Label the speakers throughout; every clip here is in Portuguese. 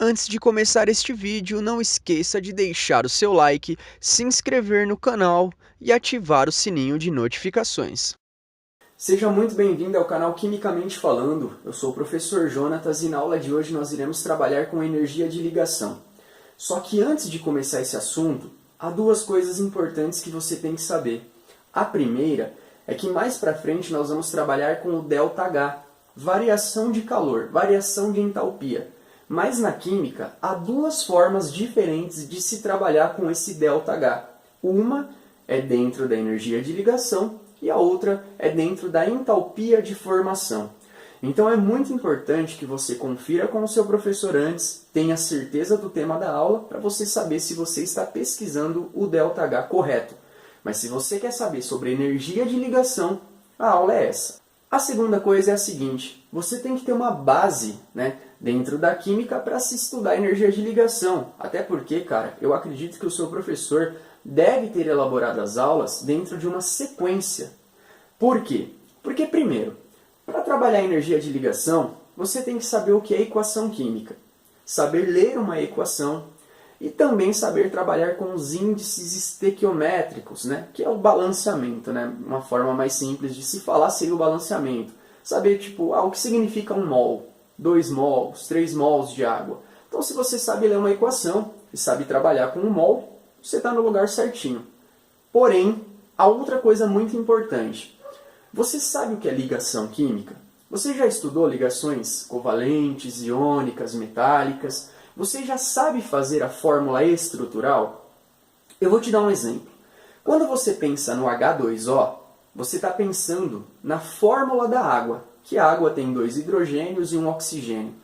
Speaker 1: Antes de começar este vídeo, não esqueça de deixar o seu like, se inscrever no canal e ativar o sininho de notificações.
Speaker 2: Seja muito bem-vindo ao canal Quimicamente Falando. Eu sou o professor Jonatas e na aula de hoje nós iremos trabalhar com energia de ligação. Só que antes de começar esse assunto, há duas coisas importantes que você tem que saber. A primeira é que mais para frente nós vamos trabalhar com o ΔH, variação de calor, variação de entalpia. Mas na química há duas formas diferentes de se trabalhar com esse ΔH. Uma é dentro da energia de ligação e a outra é dentro da entalpia de formação. Então é muito importante que você confira com o seu professor antes, tenha certeza do tema da aula para você saber se você está pesquisando o ΔH correto. Mas se você quer saber sobre energia de ligação, a aula é essa. A segunda coisa é a seguinte, você tem que ter uma base, dentro da química para se estudar energia de ligação. Até porque, cara, eu acredito que o seu professor deve ter elaborado as aulas dentro de uma sequência. Por quê? Porque, primeiro, para trabalhar energia de ligação, você tem que saber o que é equação química, saber ler uma equação e também saber trabalhar com os índices estequiométricos, que é o balanceamento. Uma forma mais simples de se falar seria o balanceamento. Saber o que significa 1 mol, 2 mols, 3 mols de água. Então, se você sabe ler uma equação e sabe trabalhar com 1 mol, você está no lugar certinho. Porém, há outra coisa muito importante. Você sabe o que é ligação química? Você já estudou ligações covalentes, iônicas, metálicas? Você já sabe fazer a fórmula estrutural? Eu vou te dar um exemplo. Quando você pensa no H2O, você está pensando na fórmula da água, que a água tem 2 hidrogênios e 1 oxigênio.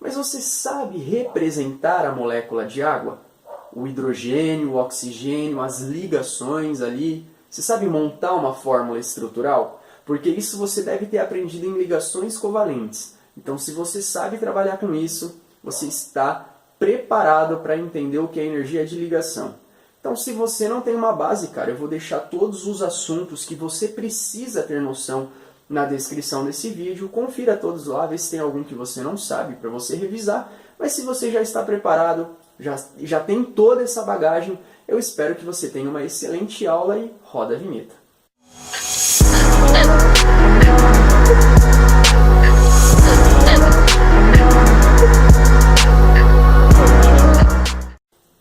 Speaker 2: Mas você sabe representar a molécula de água? O hidrogênio, o oxigênio, as ligações ali. Você sabe montar uma fórmula estrutural? Porque isso você deve ter aprendido em ligações covalentes. Então, se você sabe trabalhar com isso, você está preparado para entender o que é energia de ligação. Então, se você não tem uma base, cara, eu vou deixar todos os assuntos que você precisa ter noção na descrição desse vídeo. Confira todos lá, vê se tem algum que você não sabe para você revisar. Mas se você já está preparado, já tem toda essa bagagem, eu espero que você tenha uma excelente aula e roda a vinheta.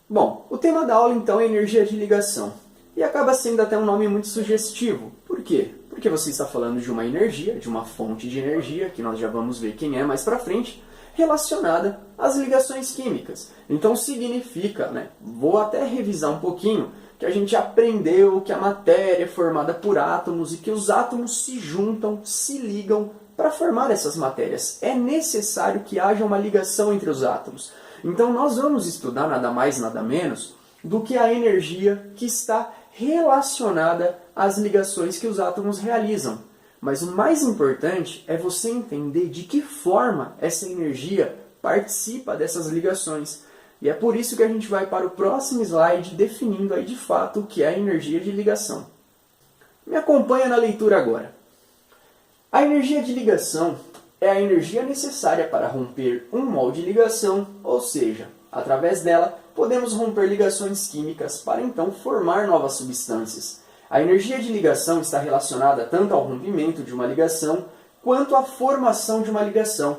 Speaker 2: Bom, o tema da aula então é energia de ligação. E acaba sendo até um nome muito sugestivo. Por quê? Porque você está falando de uma energia, de uma fonte de energia, que nós já vamos ver quem é mais pra frente, relacionada às ligações químicas. Então significa, vou até revisar um pouquinho, que a gente aprendeu que a matéria é formada por átomos e que os átomos se juntam, se ligam para formar essas matérias. É necessário que haja uma ligação entre os átomos. Então nós vamos estudar nada mais, nada menos do que a energia que está relacionada às ligações que os átomos realizam. Mas o mais importante é você entender de que forma essa energia participa dessas ligações. E é por isso que a gente vai para o próximo slide definindo aí de fato o que é a energia de ligação. Me acompanha na leitura agora. A energia de ligação é a energia necessária para romper 1 mol de ligação, ou seja, através dela podemos romper ligações químicas para então formar novas substâncias. A energia de ligação está relacionada tanto ao rompimento de uma ligação quanto à formação de uma ligação.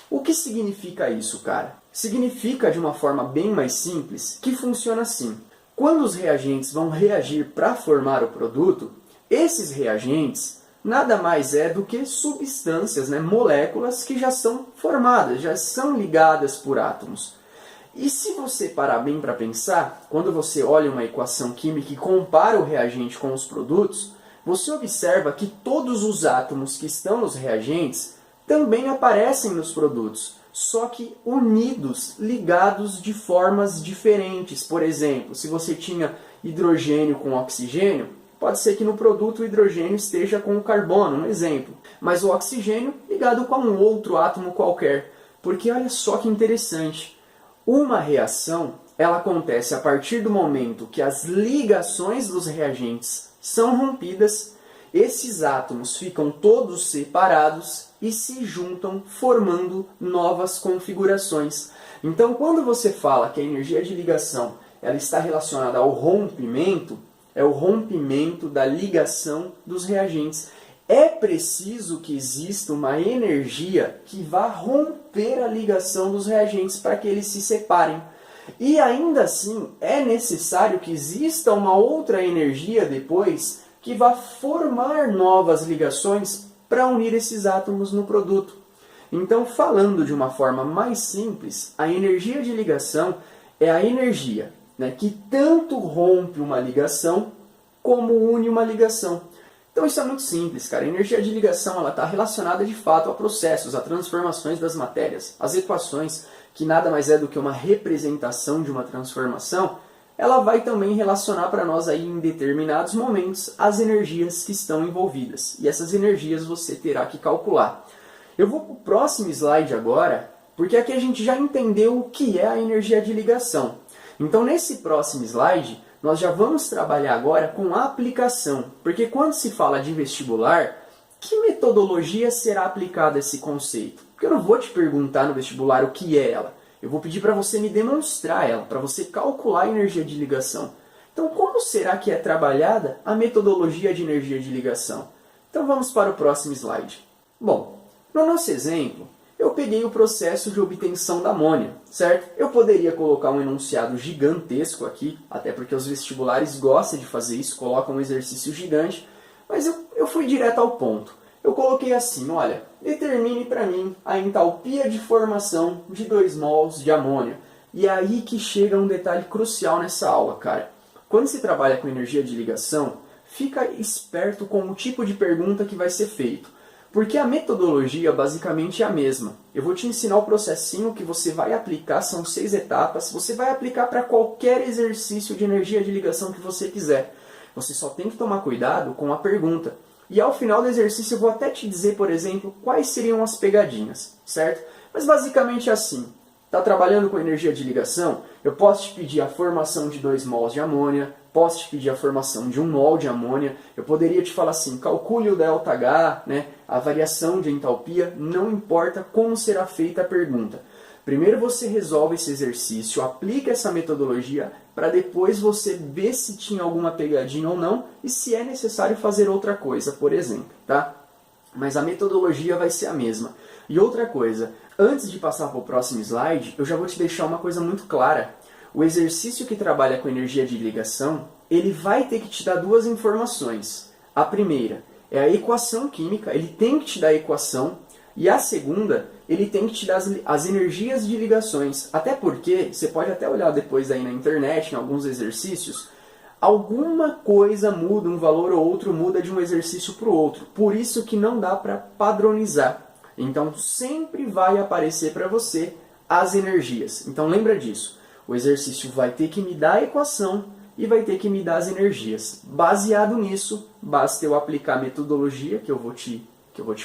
Speaker 2: O que significa isso, cara? Significa, de uma forma bem mais simples, que funciona assim. Quando os reagentes vão reagir para formar o produto, esses reagentes nada mais é do que substâncias, moléculas que já são formadas, já são ligadas por átomos. E se você parar bem para pensar, quando você olha uma equação química e compara o reagente com os produtos, você observa que todos os átomos que estão nos reagentes também aparecem nos produtos, só que unidos, ligados de formas diferentes. Por exemplo, se você tinha hidrogênio com oxigênio, pode ser que no produto o hidrogênio esteja com o carbono, um exemplo. Mas o oxigênio ligado com um outro átomo qualquer. Porque olha só que interessante. Uma reação ela acontece a partir do momento que as ligações dos reagentes são rompidas esses átomos ficam todos separados e se juntam formando novas configurações. Então, quando você fala que a energia de ligação ela está relacionada ao rompimento, é o rompimento da ligação dos reagentes. É preciso que exista uma energia que vá romper a ligação dos reagentes para que eles se separem. E ainda assim, é necessário que exista uma outra energia depois que vá formar novas ligações para unir esses átomos no produto. Então, falando de uma forma mais simples, a energia de ligação é a energia, né, que tanto rompe uma ligação como une uma ligação. Então isso é muito simples, cara. A energia de ligação está relacionada de fato a processos, a transformações das matérias. As equações, que nada mais é do que uma representação de uma transformação, ela vai também relacionar para nós aí em determinados momentos as energias que estão envolvidas. E essas energias você terá que calcular. Eu vou para o próximo slide agora, porque aqui a gente já entendeu o que é a energia de ligação. Então nesse próximo slide, nós já vamos trabalhar agora com a aplicação. Porque quando se fala de vestibular, que metodologia será aplicada a esse conceito? Porque eu não vou te perguntar no vestibular o que é ela. Eu vou pedir para você me demonstrar ela, para você calcular a energia de ligação. Então, como será que é trabalhada a metodologia de energia de ligação? Então, vamos para o próximo slide. Bom, no nosso exemplo, eu peguei o processo de obtenção da amônia, certo? Eu poderia colocar um enunciado gigantesco aqui, até porque os vestibulares gostam de fazer isso, colocam um exercício gigante, mas eu fui direto ao ponto. Eu coloquei assim, olha, determine para mim a entalpia de formação de 2 mols de amônia. E é aí que chega um detalhe crucial nessa aula, cara. Quando se trabalha com energia de ligação, fica esperto com o tipo de pergunta que vai ser feito. Porque a metodologia basicamente é a mesma. Eu vou te ensinar o processinho que você vai aplicar, são 6 etapas. Você vai aplicar para qualquer exercício de energia de ligação que você quiser. Você só tem que tomar cuidado com a pergunta. E ao final do exercício eu vou até te dizer, por exemplo, quais seriam as pegadinhas, certo? Mas basicamente é assim. Está trabalhando com energia de ligação? Eu posso te pedir a formação de 2 mols de amônia, posso te pedir a formação de 1 mol de amônia, eu poderia te falar assim, calcule o ΔH, né, a variação de entalpia, não importa como será feita a pergunta. Primeiro você resolve esse exercício, aplica essa metodologia, para depois você ver se tinha alguma pegadinha ou não, e se é necessário fazer outra coisa, por exemplo, tá? Mas a metodologia vai ser a mesma. E outra coisa, antes de passar para o próximo slide, eu já vou te deixar uma coisa muito clara. O exercício que trabalha com energia de ligação, ele vai ter que te dar 2 informações. A primeira é a equação química, ele tem que te dar a equação, e a segunda, ele tem que te dar as energias de ligações. Até porque, você pode até olhar depois aí na internet, em alguns exercícios, alguma coisa muda, um valor ou outro muda de um exercício para o outro. Por isso que não dá para padronizar. Então sempre vai aparecer para você as energias. Então lembra disso. O exercício vai ter que me dar a equação e vai ter que me dar as energias. Baseado nisso, basta eu aplicar a metodologia que eu vou te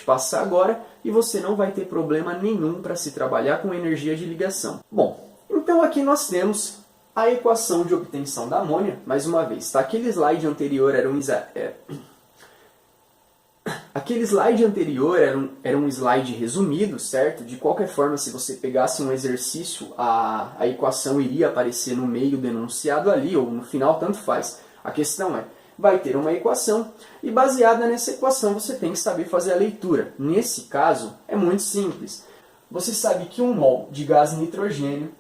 Speaker 2: passar agora e você não vai ter problema nenhum para se trabalhar com energia de ligação. Bom, então aqui nós temos a equação de obtenção da amônia, mais uma vez. Tá? Aquele slide anterior era um slide resumido, certo? De qualquer forma, se você pegasse um exercício, a equação iria aparecer no meio do enunciado ali, ou no final, tanto faz. A questão é, vai ter uma equação, e baseada nessa equação você tem que saber fazer a leitura. Nesse caso, é muito simples. Você sabe que 1 mol de gás nitrogênio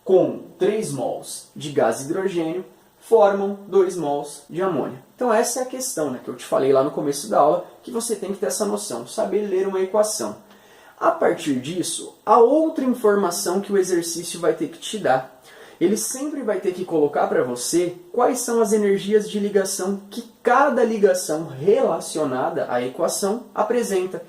Speaker 2: com 3 mols de gás hidrogênio formam 2 mols de amônia. Então essa é a questão, né, que eu te falei lá no começo da aula, que você tem que ter essa noção, saber ler uma equação. A partir disso, a outra informação que o exercício vai ter que te dar. Ele sempre vai ter que colocar para você quais são as energias de ligação que cada ligação relacionada à equação apresenta.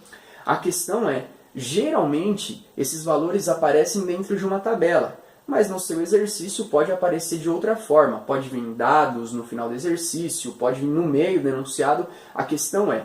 Speaker 2: A questão é, geralmente, esses valores aparecem dentro de uma tabela. Mas no seu exercício pode aparecer de outra forma. Pode vir em dados no final do exercício, pode vir no meio do enunciado. A questão é,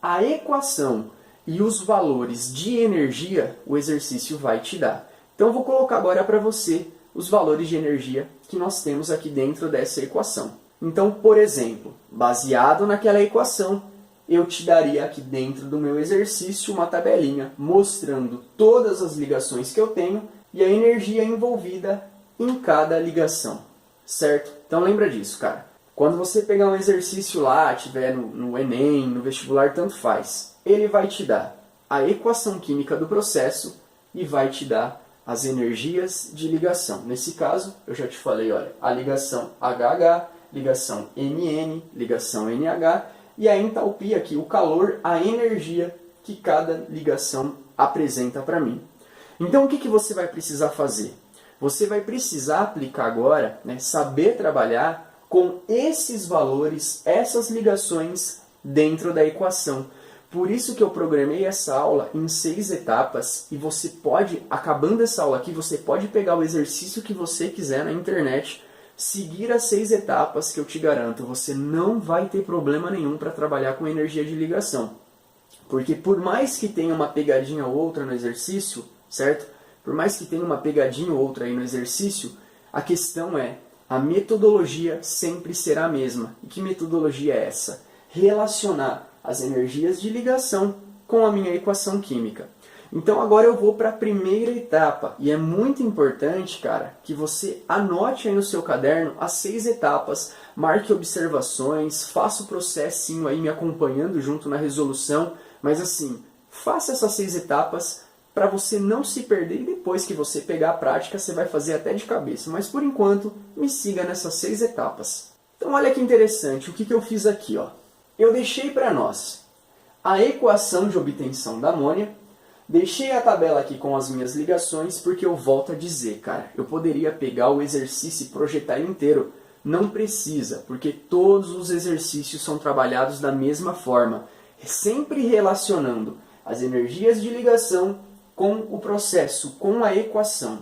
Speaker 2: a equação e os valores de energia o exercício vai te dar. Então eu vou colocar agora para você os valores de energia que nós temos aqui dentro dessa equação. Então, por exemplo, baseado naquela equação, eu te daria aqui dentro do meu exercício uma tabelinha mostrando todas as ligações que eu tenho e a energia envolvida em cada ligação, certo? Então lembra disso, cara. Quando você pegar um exercício lá, tiver no Enem, no vestibular, tanto faz, ele vai te dar a equação química do processo e vai te dar as energias de ligação. Nesse caso, eu já te falei, olha, a ligação HH, ligação NN, ligação NH, e a entalpia aqui, o calor, a energia que cada ligação apresenta para mim. Então o que você vai precisar fazer? Você vai precisar aplicar agora, saber trabalhar com esses valores, essas ligações dentro da equação. Por isso que eu programei essa aula em 6 etapas e você pode, acabando essa aula aqui, você pode pegar o exercício que você quiser na internet, seguir as 6 etapas que eu te garanto, você não vai ter problema nenhum para trabalhar com energia de ligação. Porque por mais que tenha uma pegadinha ou outra no exercício, certo? Por mais que tenha uma pegadinha ou outra aí no exercício, a questão é, a metodologia sempre será a mesma. E que metodologia é essa? Relacionar as energias de ligação com a minha equação química. Então agora eu vou para a primeira etapa. E é muito importante, cara, que você anote aí no seu caderno as 6 etapas, marque observações, faça o processinho aí me acompanhando junto na resolução. Mas assim, faça essas 6 etapas para você não se perder e depois que você pegar a prática você vai fazer até de cabeça. Mas por enquanto, me siga nessas 6 etapas. Então olha que interessante, o que eu fiz aqui, ó. Eu deixei para nós a equação de obtenção da amônia, deixei a tabela aqui com as minhas ligações, porque eu volto a dizer, cara, eu poderia pegar o exercício e projetar ele inteiro. Não precisa, porque todos os exercícios são trabalhados da mesma forma, sempre relacionando as energias de ligação com o processo, com a equação.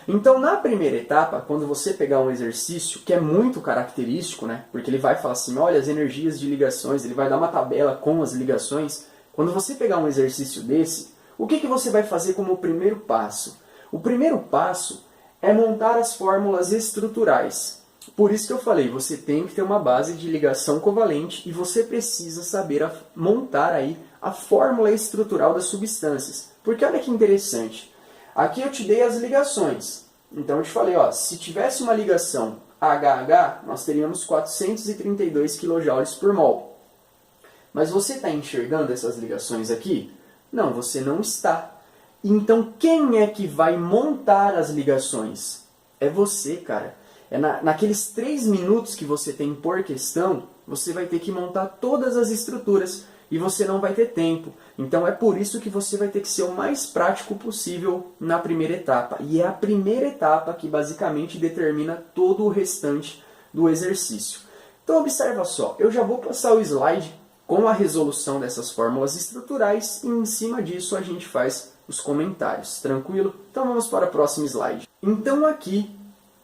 Speaker 2: Então, na primeira etapa, quando você pegar um exercício, que é muito característico, porque ele vai falar assim, olha, as energias de ligações, ele vai dar uma tabela com as ligações. Quando você pegar um exercício desse, o que você vai fazer como primeiro passo? O primeiro passo é montar as fórmulas estruturais. Por isso que eu falei, você tem que ter uma base de ligação covalente e você precisa saber montar aí a fórmula estrutural das substâncias. Porque olha que interessante. Aqui eu te dei as ligações. Então eu te falei, ó, se tivesse uma ligação HH, nós teríamos 432 kJ por mol. Mas você está enxergando essas ligações aqui? Não, você não está. Então quem é que vai montar as ligações? É você, cara. É naqueles 3 minutos que você tem por questão, você vai ter que montar todas as estruturas. E você não vai ter tempo. Então é por isso que você vai ter que ser o mais prático possível na primeira etapa. E é a primeira etapa que basicamente determina todo o restante do exercício. Então observa só, eu já vou passar o slide com a resolução dessas fórmulas estruturais e em cima disso a gente faz os comentários, tranquilo? Então vamos para o próximo slide. Então aqui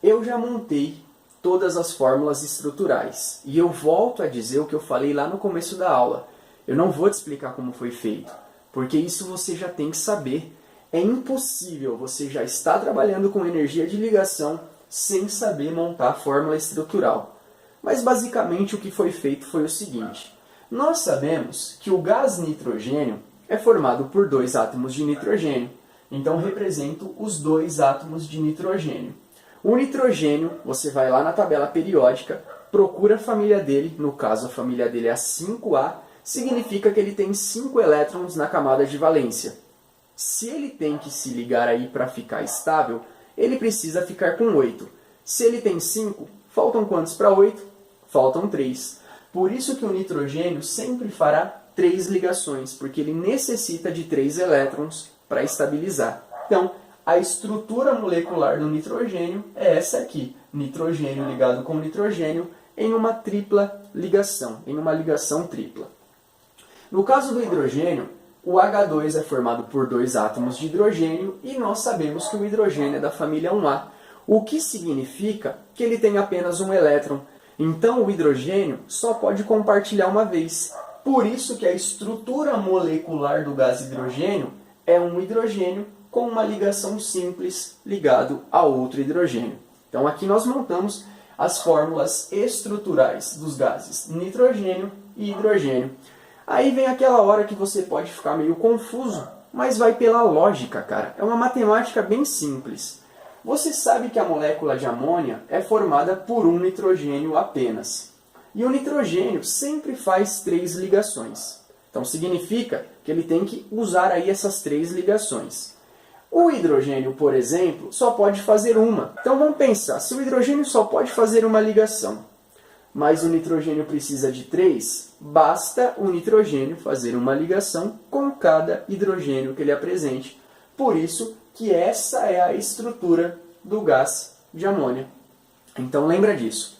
Speaker 2: eu já montei todas as fórmulas estruturais. E eu volto a dizer o que eu falei lá no começo da aula. Eu não vou te explicar como foi feito, porque isso você já tem que saber. É impossível você já estar trabalhando com energia de ligação sem saber montar a fórmula estrutural. Mas basicamente o que foi feito foi o seguinte. Nós sabemos que o gás nitrogênio é formado por 2 átomos de nitrogênio. Então represento os 2 átomos de nitrogênio. O nitrogênio, você vai lá na tabela periódica, procura a família dele, no caso a família dele é a 5A, significa que ele tem 5 elétrons na camada de valência. Se ele tem que se ligar aí para ficar estável, ele precisa ficar com 8. Se ele tem 5, faltam quantos para 8? Faltam 3. Por isso que o nitrogênio sempre fará 3 ligações, porque ele necessita de 3 elétrons para estabilizar. Então, a estrutura molecular do nitrogênio é essa aqui. Nitrogênio ligado com nitrogênio em uma tripla ligação, em uma ligação tripla. No caso do hidrogênio, o H2 é formado por 2 átomos de hidrogênio e nós sabemos que o hidrogênio é da família 1A, o que significa que ele tem apenas um elétron. Então o hidrogênio só pode compartilhar uma vez. Por isso que a estrutura molecular do gás hidrogênio é um hidrogênio com uma ligação simples ligado a outro hidrogênio. Então aqui nós montamos as fórmulas estruturais dos gases nitrogênio e hidrogênio. Aí vem aquela hora que você pode ficar meio confuso, mas vai pela lógica, cara. É uma matemática bem simples. Você sabe que a molécula de amônia é formada por um nitrogênio apenas. E o nitrogênio sempre faz 3 ligações. Então significa que ele tem que usar aí essas 3 ligações. O hidrogênio, por exemplo, só pode fazer uma. Então vamos pensar, se o hidrogênio só pode fazer uma ligação, mas o nitrogênio precisa de 3, basta o nitrogênio fazer uma ligação com cada hidrogênio que ele apresente. Por isso que essa é a estrutura do gás de amônia. Então lembra disso.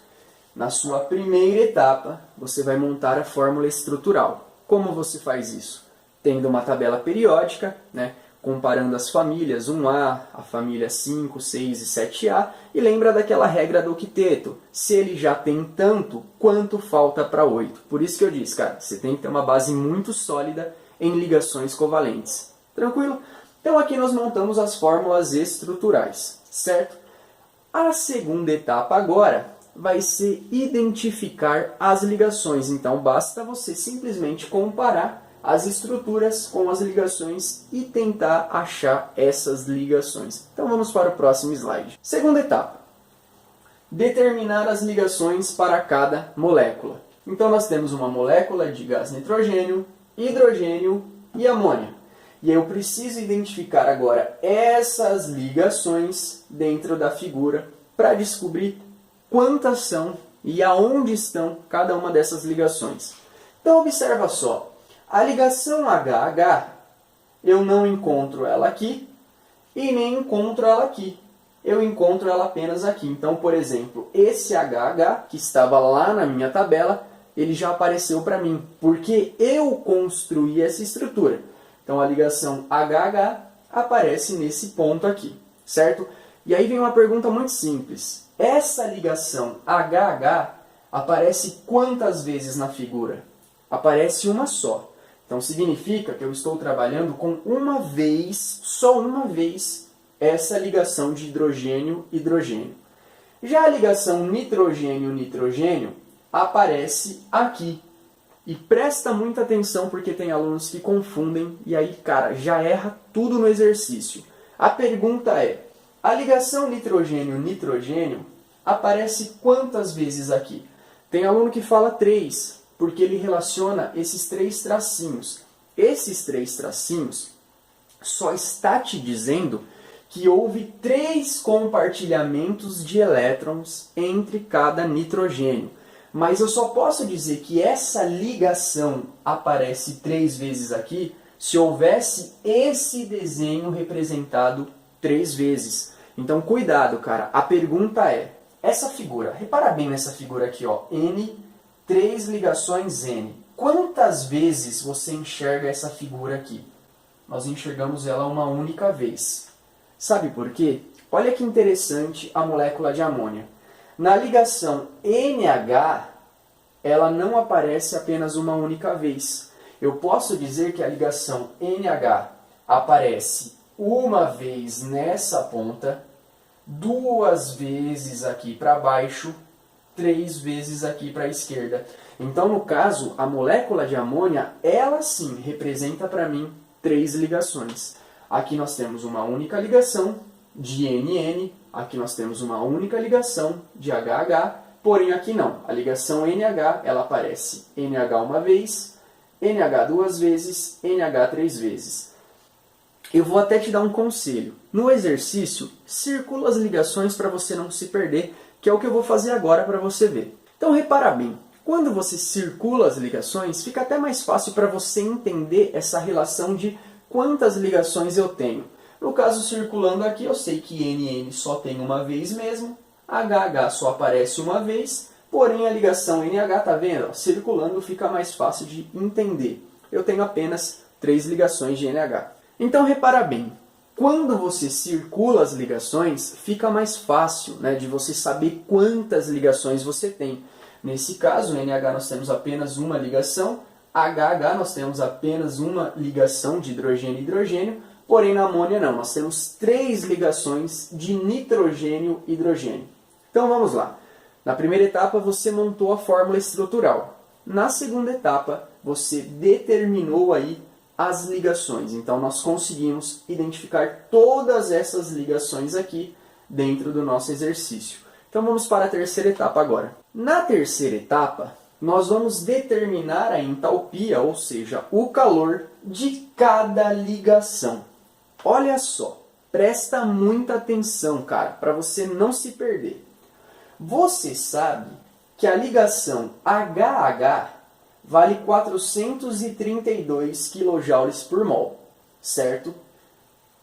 Speaker 2: Na sua primeira etapa, você vai montar a fórmula estrutural. Como você faz isso? Tendo uma tabela periódica, né? Comparando as famílias 1A, a família 5, 6 e 7A, e lembra daquela regra do octeto. Se ele já tem tanto, quanto falta para 8? Por isso que eu disse, cara, você tem que ter uma base muito sólida em ligações covalentes. Tranquilo? Então aqui nós montamos as fórmulas estruturais, certo? A segunda etapa agora vai ser identificar as ligações. Então basta você simplesmente comparar as estruturas com as ligações e tentar achar essas ligações. Então vamos para o próximo slide. Segunda etapa. Determinar as ligações para cada molécula. Então nós temos uma molécula de gás nitrogênio, hidrogênio e amônia. E eu preciso identificar agora essas ligações dentro da figura para descobrir quantas são e aonde estão cada uma dessas ligações. Então observa só. A ligação HH, eu não encontro ela aqui e nem encontro ela aqui. Eu encontro ela apenas aqui. Então, por exemplo, esse HH, que estava lá na minha tabela, ele já apareceu para mim, porque eu construí essa estrutura. Então, a ligação HH aparece nesse ponto aqui, certo? E aí vem uma pergunta muito simples. Essa ligação HH aparece quantas vezes na figura? Aparece uma só. Então significa que eu estou trabalhando com uma vez, só uma vez, essa ligação de hidrogênio-hidrogênio. Já a ligação nitrogênio-nitrogênio aparece aqui. E presta muita atenção porque tem alunos que confundem e aí, cara, já erra tudo no exercício. A pergunta é, a ligação nitrogênio-nitrogênio aparece quantas vezes aqui? Tem aluno que fala 3. Porque ele relaciona esses 3 tracinhos. Esses 3 tracinhos só está te dizendo que houve 3 compartilhamentos de elétrons entre cada nitrogênio. Mas eu só posso dizer que essa ligação aparece 3 vezes aqui se houvesse esse desenho representado 3 vezes. Então cuidado, cara. A pergunta é, essa figura, repara bem nessa figura aqui, ó, N, 3 ligações N. Quantas vezes você enxerga essa figura aqui? Nós enxergamos ela uma única vez. Sabe por quê? Olha que interessante a molécula de amônia. Na ligação NH, ela não aparece apenas uma única vez. Eu posso dizer que a ligação NH aparece uma vez nessa ponta, 2 vezes aqui para baixo, 3 vezes aqui para a esquerda. Então, no caso, a molécula de amônia, ela sim representa para mim 3 ligações. Aqui nós temos uma única ligação de NN, aqui nós temos uma única ligação de HH, porém aqui não. A ligação NH, ela aparece NH uma vez, NH 2 vezes, NH 3 vezes. Eu vou até te dar um conselho. No exercício, circula as ligações para você não se perder, que é o que eu vou fazer agora para você ver. Então repara bem, quando você circula as ligações, fica até mais fácil para você entender essa relação de quantas ligações eu tenho. No caso, circulando aqui, eu sei que NN só tem uma vez mesmo, HH só aparece uma vez, porém a ligação NH, tá vendo? Circulando fica mais fácil de entender. Eu tenho apenas 3 ligações de NH. Então repara bem, quando você circula as ligações, fica mais fácil, né, de você saber quantas ligações você tem. Nesse caso, NH nós temos apenas uma ligação, HH nós temos apenas uma ligação de hidrogênio e hidrogênio, porém na amônia não, nós temos 3 ligações de nitrogênio e hidrogênio. Então vamos lá. Na primeira etapa você montou a fórmula estrutural. Na segunda etapa você determinou aí as ligações. Então nós conseguimos identificar todas essas ligações aqui dentro do nosso exercício. Então vamos para a terceira etapa agora. Na terceira etapa, nós vamos determinar a entalpia, ou seja, o calor de cada ligação. Olha só, presta muita atenção, cara, para você não se perder. Você sabe que a ligação HH vale 432 kJ por mol, certo?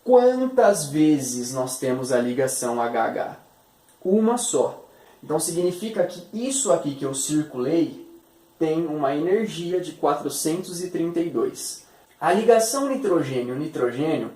Speaker 2: Quantas vezes nós temos a ligação HH? Uma só. Então significa que isso aqui que eu circulei tem uma energia de 432. A ligação nitrogênio-nitrogênio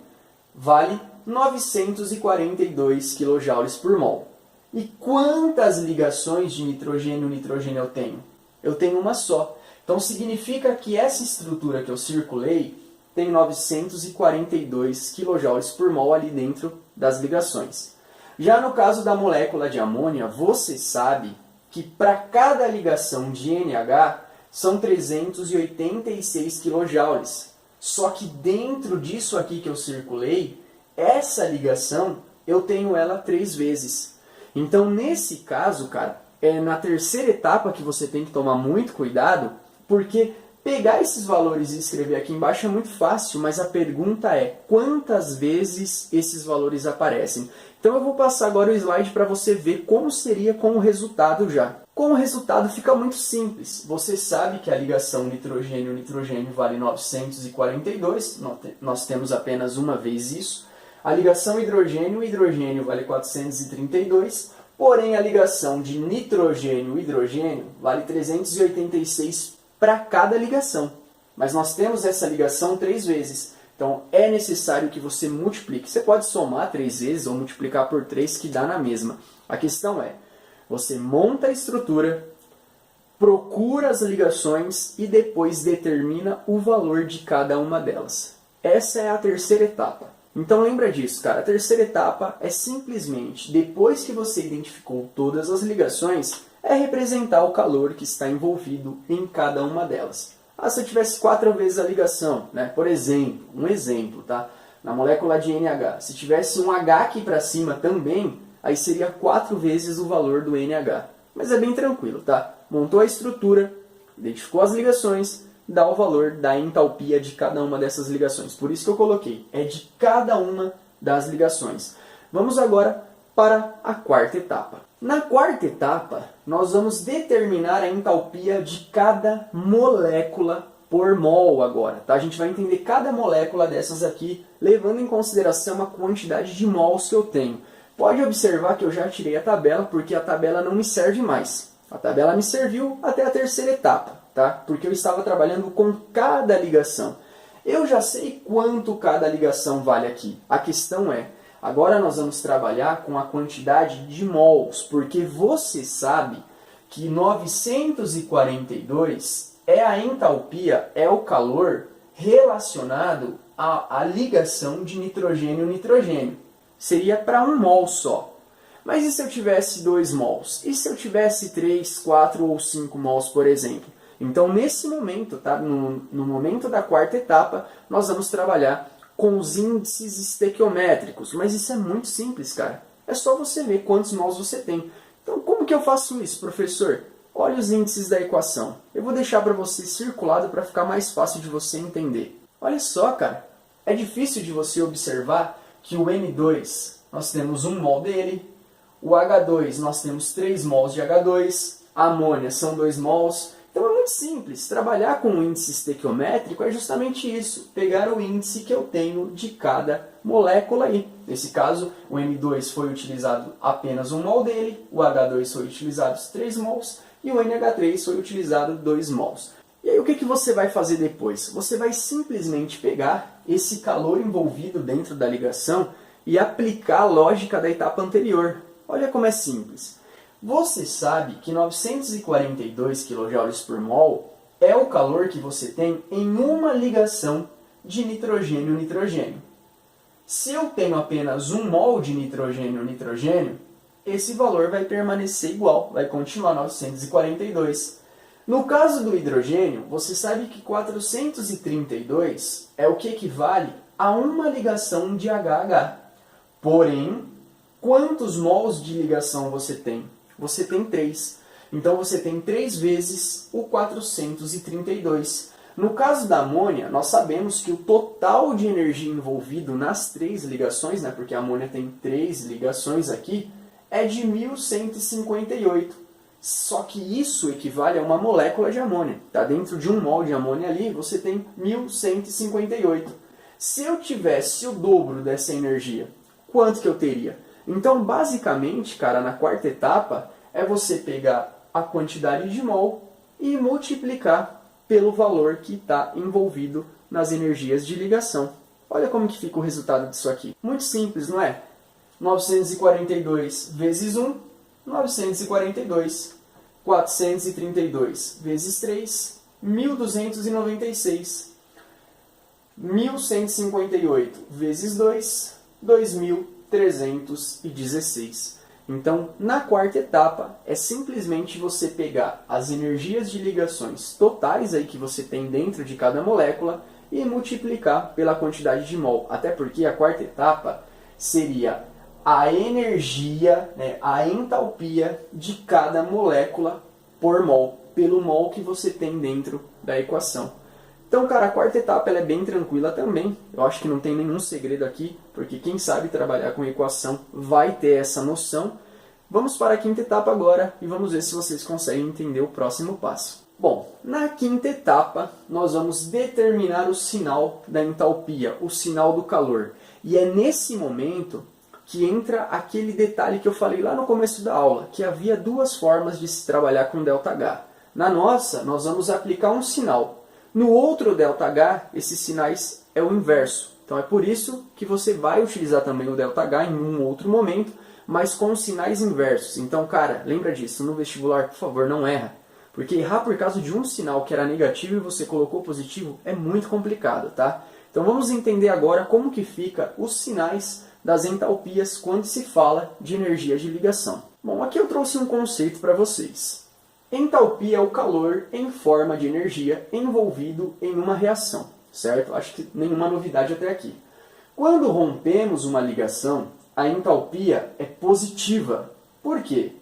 Speaker 2: vale 942 kJ por mol. E quantas ligações de nitrogênio-nitrogênio eu tenho? Eu tenho uma só. Então significa que essa estrutura que eu circulei tem 942 kJ por mol ali dentro das ligações. Já no caso da molécula de amônia, você sabe que para cada ligação de NH são 386 kJ. Só que dentro disso aqui que eu circulei, essa ligação eu tenho ela 3 vezes. Então nesse caso, cara, é na terceira etapa que você tem que tomar muito cuidado, porque pegar esses valores e escrever aqui embaixo é muito fácil, mas a pergunta é quantas vezes esses valores aparecem. Então eu vou passar agora o slide para você ver como seria com o resultado já. Com o resultado fica muito simples. Você sabe que a ligação nitrogênio-nitrogênio vale 942, nós temos apenas uma vez isso. A ligação hidrogênio-hidrogênio vale 432, porém a ligação de nitrogênio-hidrogênio vale 386 para cada ligação. Mas nós temos essa ligação 3 vezes. Então é necessário que você multiplique. Você pode somar 3 vezes ou multiplicar por 3 que dá na mesma. A questão é, você monta a estrutura, procura as ligações e depois determina o valor de cada uma delas. Essa é a terceira etapa. Então lembra disso, cara. A terceira etapa é simplesmente, depois que você identificou todas as ligações, é representar o calor que está envolvido em cada uma delas. Se eu tivesse 4 vezes a ligação, né? Por exemplo, um exemplo, tá? Na molécula de NH, se tivesse um H aqui para cima também, aí seria 4 vezes o valor do NH. Mas é bem tranquilo, tá? Montou a estrutura, identificou as ligações, dá o valor da entalpia de cada uma dessas ligações. Por isso que eu coloquei, é de cada uma das ligações. Vamos agora para a quarta etapa. Na quarta etapa, nós vamos determinar a entalpia de cada molécula por mol agora. Tá? A gente vai entender cada molécula dessas aqui, levando em consideração a quantidade de mols que eu tenho. Pode observar que eu já tirei a tabela, porque a tabela não me serve mais. A tabela me serviu até a terceira etapa, tá? Porque eu estava trabalhando com cada ligação. Eu já sei quanto cada ligação vale aqui. A questão é, agora nós vamos trabalhar com a quantidade de mols, porque você sabe que 942 é a entalpia, é o calor relacionado à ligação de nitrogênio-nitrogênio. Seria para um mol só. Mas e se eu tivesse 2 mols? E se eu tivesse 3, 4 ou 5 mols, por exemplo? Então, nesse momento, tá? no momento da quarta etapa, nós vamos trabalhar com os índices estequiométricos. Mas isso é muito simples, cara. É só você ver quantos mols você tem. Então, como que eu faço isso, professor? Olha os índices da equação. Eu vou deixar para você circulado para ficar mais fácil de você entender. Olha só, cara. É difícil de você observar que o N2, nós temos 1 mol dele. O H2, nós temos 3 mols de H2. A amônia são 2 mols. Então é muito simples. Trabalhar com o índice estequiométrico é justamente isso. Pegar o índice que eu tenho de cada molécula aí. Nesse caso, o N2 foi utilizado apenas 1 mol dele. O H2 foi utilizado 3 mols. E o NH3 foi utilizado 2 mols. E aí o que você vai fazer depois? Você vai simplesmente pegar esse calor envolvido dentro da ligação e aplicar a lógica da etapa anterior. Olha como é simples. Você sabe que 942 kJ por mol é o calor que você tem em uma ligação de nitrogênio-nitrogênio. Se eu tenho apenas 1 mol de nitrogênio-nitrogênio, esse valor vai permanecer igual, vai continuar 942. No caso do hidrogênio, você sabe que 432 é o que equivale a uma ligação de HH. Porém, quantos mols de ligação você tem? Você tem 3. Então você tem 3 vezes o 432. No caso da amônia, nós sabemos que o total de energia envolvido nas 3 ligações, né, porque a amônia tem 3 ligações aqui, é de 1158. Só que isso equivale a uma molécula de amônia. Tá? Dentro de um mol de amônia ali, você tem 1158. Se eu tivesse o dobro dessa energia, quanto que eu teria? Então, basicamente, cara, na quarta etapa, é você pegar a quantidade de mol e multiplicar pelo valor que está envolvido nas energias de ligação. Olha como que fica o resultado disso aqui. Muito simples, não é? 942 vezes 1, 942. 432 vezes 3, 1296. 1158 vezes 2, 2316. Então, na quarta etapa, é simplesmente você pegar as energias de ligações totais aí que você tem dentro de cada molécula e multiplicar pela quantidade de mol. Até porque a quarta etapa seria a energia, né, a entalpia de cada molécula por mol, pelo mol que você tem dentro da equação. Então, cara, a quarta etapa ela é bem tranquila também. Eu acho que não tem nenhum segredo aqui, porque quem sabe trabalhar com equação vai ter essa noção. Vamos para a quinta etapa agora e vamos ver se vocês conseguem entender o próximo passo. Bom, na quinta etapa, nós vamos determinar o sinal da entalpia, o sinal do calor. E é nesse momento que entra aquele detalhe que eu falei lá no começo da aula, que havia 2 formas de se trabalhar com ΔH. Na nossa, nós vamos aplicar um sinal. No outro ΔH, esses sinais é o inverso. Então é por isso que você vai utilizar também o ΔH em um outro momento, mas com sinais inversos. Então, cara, lembra disso. No vestibular, por favor, não erra. Porque errar por causa de um sinal que era negativo e você colocou positivo é muito complicado, tá? Então vamos entender agora como que fica os sinais das entalpias quando se fala de energia de ligação. Bom, aqui eu trouxe um conceito para vocês. Entalpia é o calor em forma de energia envolvido em uma reação, certo? Acho que nenhuma novidade até aqui. Quando rompemos uma ligação, a entalpia é positiva. Por quê?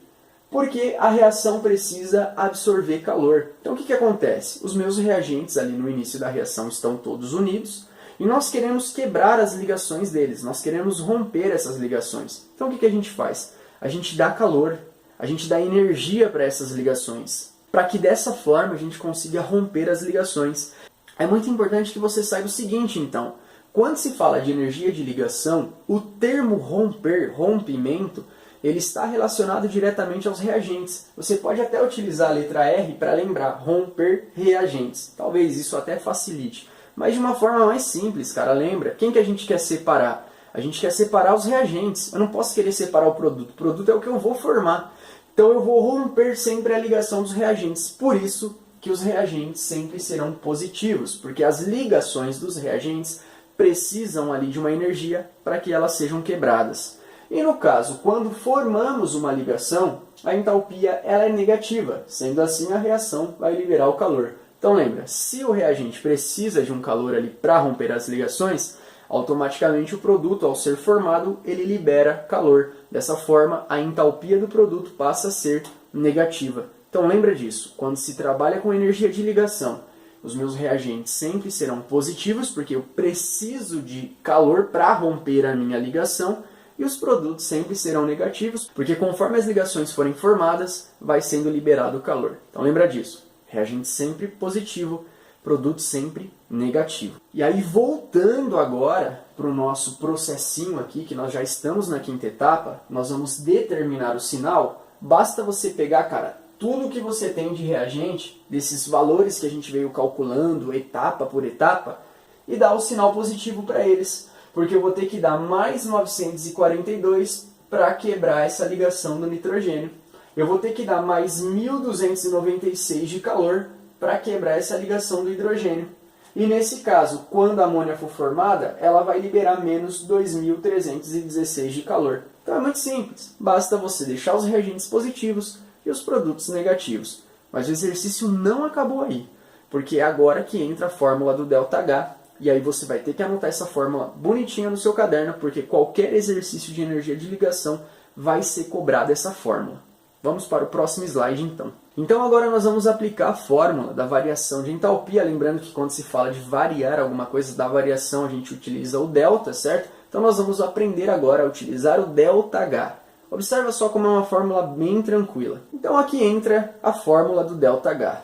Speaker 2: Porque a reação precisa absorver calor. Então o que acontece? Os meus reagentes ali no início da reação estão todos unidos e nós queremos quebrar as ligações deles, nós queremos romper essas ligações. Então o que a gente faz? A gente dá calor, a gente dá energia para essas ligações, para que dessa forma a gente consiga romper as ligações. É muito importante que você saiba o seguinte, então. Quando se fala de energia de ligação, o termo romper, rompimento, ele está relacionado diretamente aos reagentes. Você pode até utilizar a letra R para lembrar, romper reagentes. Talvez isso até facilite. Mas de uma forma mais simples, cara, lembra? Quem que a gente quer separar? A gente quer separar os reagentes. Eu não posso querer separar o produto. O produto é o que eu vou formar. Então eu vou romper sempre a ligação dos reagentes. Por isso que os reagentes sempre serão positivos, porque as ligações dos reagentes precisam ali de uma energia para que elas sejam quebradas. E no caso, quando formamos uma ligação, a entalpia ela é negativa. Sendo assim, a reação vai liberar o calor. Então lembra, se o reagente precisa de um calor ali para romper as ligações, automaticamente o produto, ao ser formado, ele libera calor. Dessa forma, a entalpia do produto passa a ser negativa. Então lembra disso, quando se trabalha com energia de ligação, os meus reagentes sempre serão positivos, porque eu preciso de calor para romper a minha ligação, e os produtos sempre serão negativos, porque conforme as ligações forem formadas, vai sendo liberado o calor. Então lembra disso, reagente sempre positivo, produto sempre negativo. E aí, voltando agora para o nosso processinho aqui, que nós já estamos na quinta etapa, nós vamos determinar o sinal. Basta você pegar, cara, tudo que você tem de reagente, desses valores que a gente veio calculando etapa por etapa, e dar o sinal positivo para eles. Porque eu vou ter que dar mais 942 para quebrar essa ligação do nitrogênio. Eu vou ter que dar mais 1296 de calor para quebrar essa ligação do hidrogênio. E nesse caso, quando a amônia for formada, ela vai liberar menos 2316 de calor. Então é muito simples, basta você deixar os reagentes positivos e os produtos negativos. Mas o exercício não acabou aí, porque é agora que entra a fórmula do ΔH, e aí você vai ter que anotar essa fórmula bonitinha no seu caderno, porque qualquer exercício de energia de ligação vai ser cobrado essa fórmula. Vamos para o próximo slide então. Então agora nós vamos aplicar a fórmula da variação de entalpia, lembrando que quando se fala de variar alguma coisa da variação, a gente utiliza o delta, certo? Então nós vamos aprender agora a utilizar o ΔH. Observa só como é uma fórmula bem tranquila. Então aqui entra a fórmula do ΔH.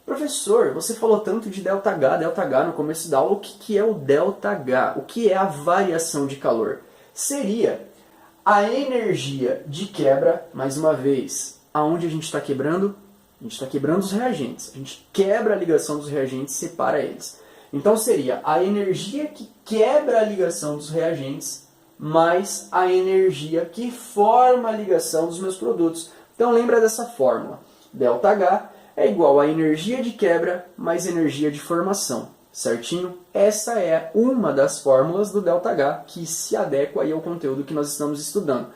Speaker 2: Professor, você falou tanto de ΔH no começo da aula, o que é o ΔH? O que é a variação de calor? Seria a energia de quebra, mais uma vez, aonde a gente está quebrando? A gente está quebrando os reagentes. A gente quebra a ligação dos reagentes e separa eles. Então seria a energia que quebra a ligação dos reagentes mais a energia que forma a ligação dos meus produtos. Então lembra dessa fórmula. ΔH é igual a energia de quebra mais energia de formação. Certinho? Essa é uma das fórmulas do ΔH que se adequa aí ao conteúdo que nós estamos estudando.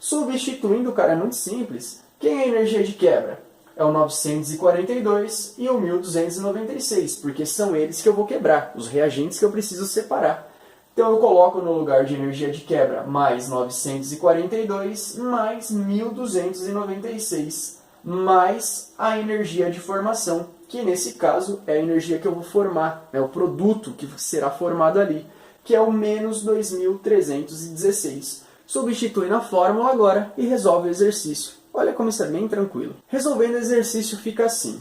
Speaker 2: Substituindo, cara, é muito simples. Quem é a energia de quebra? É o 942 e o 1296, porque são eles que eu vou quebrar, os reagentes que eu preciso separar. Então eu coloco no lugar de energia de quebra mais 942 mais 1296 mais a energia de formação, que nesse caso é a energia que eu vou formar, é o produto que será formado ali, que é o menos 2316. Substitui na fórmula agora e resolve o exercício. Olha como isso é bem tranquilo. Resolvendo o exercício fica assim.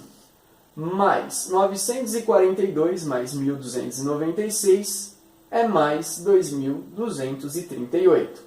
Speaker 2: Mais 942 mais 1296 é mais 2238.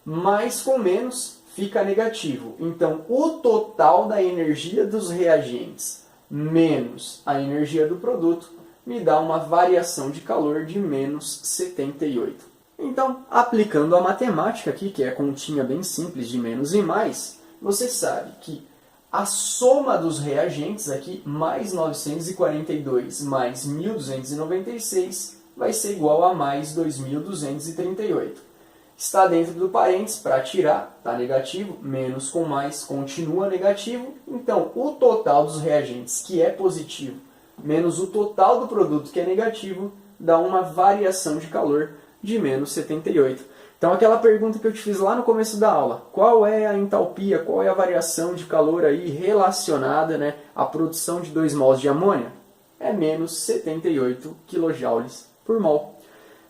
Speaker 2: Mais com menos fica negativo. Então, o total da energia dos reagentes menos a energia do produto me dá uma variação de calor de menos 78. Então, aplicando a matemática aqui, que é a continha bem simples de menos e mais, você sabe que a soma dos reagentes aqui, mais 942 mais 1296, vai ser igual a mais 2238. Está dentro do parênteses para tirar, está negativo, menos com mais continua negativo. Então, o total dos reagentes, que é positivo, menos o total do produto, que é negativo, dá uma variação de calor de menos 78. Então, aquela pergunta que eu te fiz lá no começo da aula, qual é a entalpia, qual é a variação de calor aí relacionada, né, à produção de 2 mols de amônia? É menos 78 kJ por mol.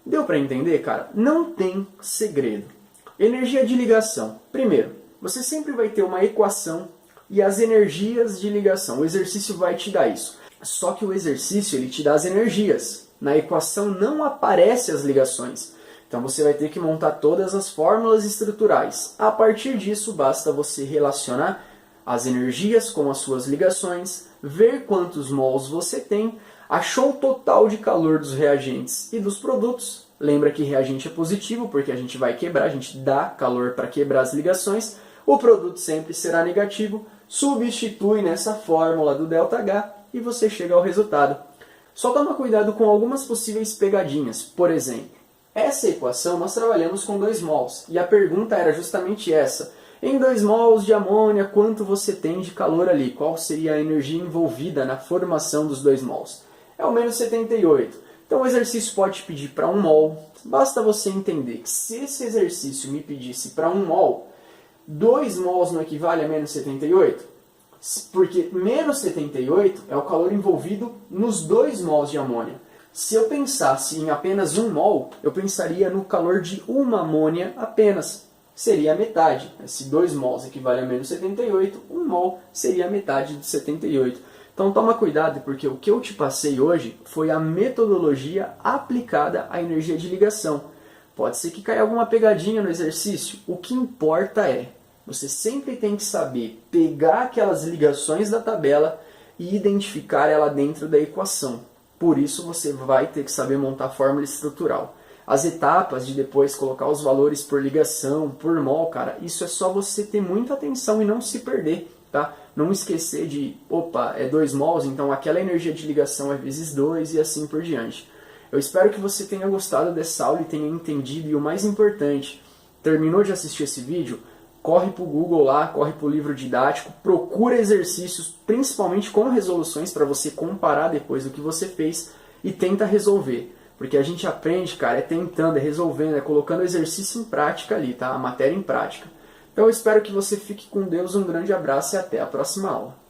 Speaker 2: Deu para entender, cara? Não tem segredo. Energia de ligação. Primeiro, você sempre vai ter uma equação e as energias de ligação. O exercício vai te dar isso. Só que o exercício ele te dá as energias. Na equação não aparecem as ligações. Então você vai ter que montar todas as fórmulas estruturais. A partir disso, basta você relacionar as energias com as suas ligações, ver quantos mols você tem, achou o total de calor dos reagentes e dos produtos. Lembra que reagente é positivo, porque a gente vai quebrar, a gente dá calor para quebrar as ligações. O produto sempre será negativo. Substitui nessa fórmula do ΔH e você chega ao resultado. Só toma cuidado com algumas possíveis pegadinhas. Por exemplo, essa equação nós trabalhamos com 2 mols. E a pergunta era justamente essa. Em 2 mols de amônia, quanto você tem de calor ali? Qual seria a energia envolvida na formação dos 2 mols? É o menos 78. Então o exercício pode te pedir para 1 mol. Basta você entender que se esse exercício me pedisse para 1 mol, 2 mols não equivale a menos 78? Porque menos 78 é o calor envolvido nos 2 mols de amônia. Se eu pensasse em apenas 1 mol, eu pensaria no calor de uma amônia apenas. Seria a metade. Se 2 mols equivale a menos 78, 1 mol seria a metade de 78. Então toma cuidado, porque o que eu te passei hoje foi a metodologia aplicada à energia de ligação. Pode ser que caia alguma pegadinha no exercício. O que importa é, você sempre tem que saber pegar aquelas ligações da tabela e identificar ela dentro da equação. Por isso você vai ter que saber montar a fórmula estrutural. As etapas de depois colocar os valores por ligação, por mol, cara, isso é só você ter muita atenção e não se perder, tá? Não esquecer de, opa, é 2 mols, então aquela energia de ligação é vezes 2 e assim por diante. Eu espero que você tenha gostado dessa aula e tenha entendido, e o mais importante, terminou de assistir esse vídeo? corre para o Google lá, corre para o livro didático, procura exercícios, principalmente com resoluções, para você comparar depois do que você fez e tenta resolver. Porque a gente aprende, cara, é tentando, é resolvendo, é colocando o exercício em prática ali, tá? A matéria em prática. Então eu espero que você fique com Deus, um grande abraço e até a próxima aula.